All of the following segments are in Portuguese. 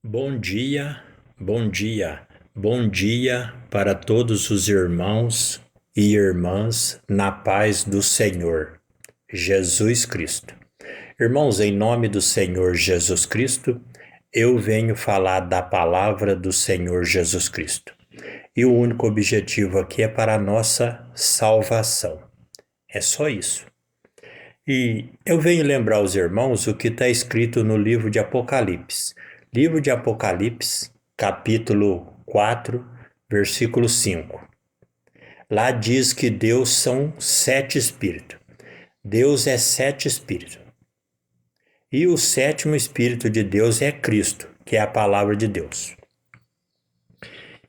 Bom dia, bom dia, bom dia para todos os irmãos e irmãs na paz do Senhor Jesus Cristo. Irmãos, em nome do Senhor Jesus Cristo, eu venho falar da palavra do Senhor Jesus Cristo. E o único objetivo aqui é para a nossa salvação. É só isso. E eu venho lembrar aos irmãos o que está escrito no livro de Apocalipse. Livro de Apocalipse, capítulo 4, versículo 5. Lá diz que Deus são 7 espíritos. Deus é 7 espíritos. E o 7º espírito de Deus é Cristo, que é a palavra de Deus.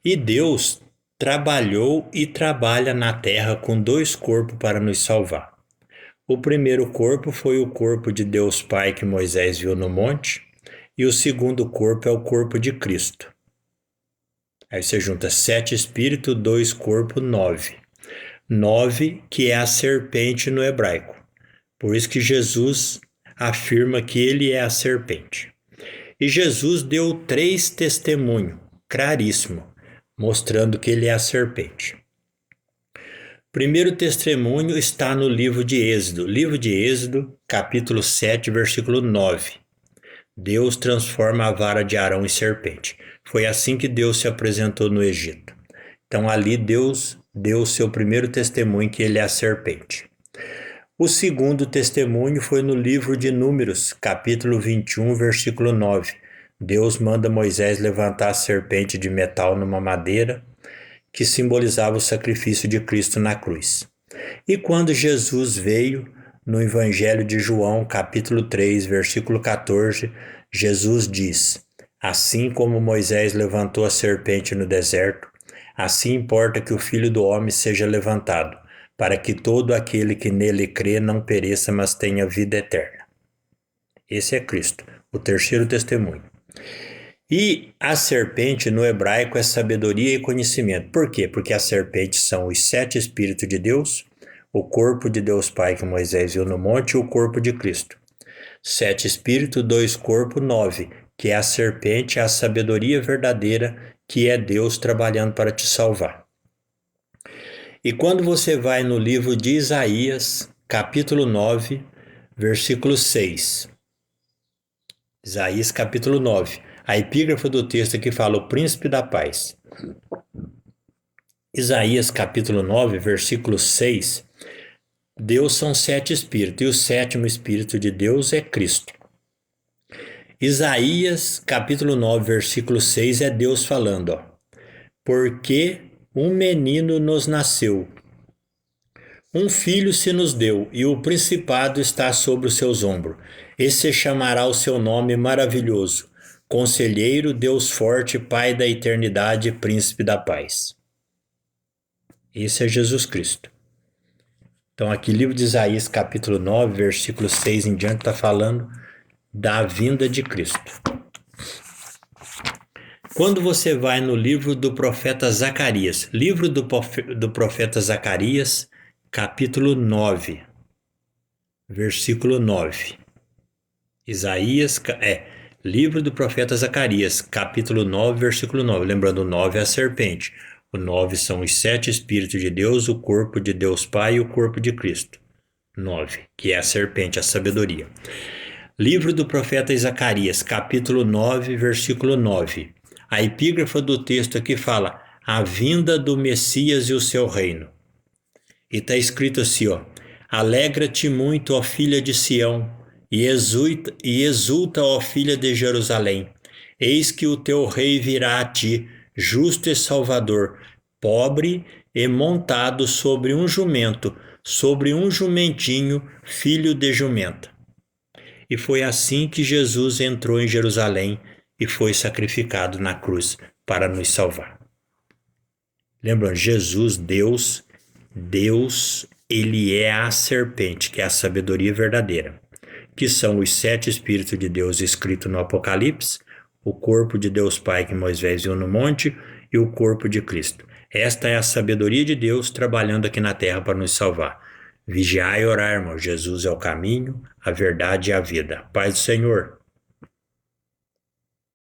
E Deus trabalhou e trabalha na terra com 2 corpos para nos salvar. O primeiro corpo foi o corpo de Deus Pai que Moisés viu no monte, e o segundo corpo é o corpo de Cristo. Aí você junta 7 espíritos, 2 corpos, 9. 9 que é a serpente no hebraico. Por isso que Jesus afirma que ele é a serpente. E Jesus deu 3 testemunhos, claríssimo, mostrando que ele é a serpente. Primeiro testemunho está no livro de Êxodo. Livro de Êxodo, capítulo 7, versículo 9. Deus transforma a vara de Arão em serpente. Foi assim que Deus se apresentou no Egito. Então ali Deus deu o seu primeiro testemunho que ele é a serpente. O segundo testemunho foi no livro de Números, capítulo 21, versículo 9. Deus manda Moisés levantar a serpente de metal numa madeira que simbolizava o sacrifício de Cristo na cruz. E quando Jesus veio, no Evangelho de João, capítulo 3, versículo 14, Jesus diz: assim como Moisés levantou a serpente no deserto, assim importa que o Filho do Homem seja levantado, para que todo aquele que nele crê não pereça, mas tenha vida eterna. Esse é Cristo, o terceiro testemunho. E a serpente no hebraico é sabedoria e conhecimento. Por quê? Porque as serpentes são os 7 espíritos de Deus, o corpo de Deus Pai que Moisés viu no monte e o corpo de Cristo. 7 espíritos, 2 corpos, 9, que é a serpente, a sabedoria verdadeira, que é Deus trabalhando para te salvar. E quando você vai no livro de Isaías, capítulo 9, versículo 6. Isaías, capítulo 9. A epígrafe do texto aqui fala o príncipe da paz. Isaías, capítulo 9, versículo 6. Deus são 7 espíritos, e o 7º espírito de Deus é Cristo. Isaías, capítulo 9, versículo 6, é Deus falando, ó. Porque um menino nos nasceu, um filho se nos deu, e o principado está sobre os seus ombros. Esse chamará o seu nome maravilhoso, Conselheiro, Deus forte, Pai da eternidade, Príncipe da paz. Esse é Jesus Cristo. Então aqui livro de Isaías capítulo 9, versículo 6 em diante está falando da vinda de Cristo. Quando você vai no livro do profeta Zacarias, livro do profeta Zacarias, capítulo 9, versículo 9. Livro do profeta Zacarias, capítulo 9, versículo 9. Lembrando, o 9 é a serpente. O 9 são os 7 espíritos de Deus, o corpo de Deus Pai e o corpo de Cristo. 9, que é a serpente, a sabedoria. Livro do profeta Zacarias, capítulo 9, versículo 9. A epígrafe do texto aqui fala a vinda do Messias e o seu reino. E está escrito assim, ó: alegra-te muito, ó filha de Sião, e exulta, ó filha de Jerusalém. Eis que o teu rei virá a ti, justo e salvador, pobre e montado sobre um jumento, sobre um jumentinho, filho de jumenta. E foi assim que Jesus entrou em Jerusalém e foi sacrificado na cruz para nos salvar. Lembram, Jesus, Deus, ele é a serpente, que é a sabedoria verdadeira, que são os 7 espíritos de Deus escritos no Apocalipse, o corpo de Deus Pai que Moisés viu no monte e o corpo de Cristo. Esta é a sabedoria de Deus trabalhando aqui na terra para nos salvar. Vigiai e orai, irmão. Jesus é o caminho, a verdade e a vida. Paz do Senhor.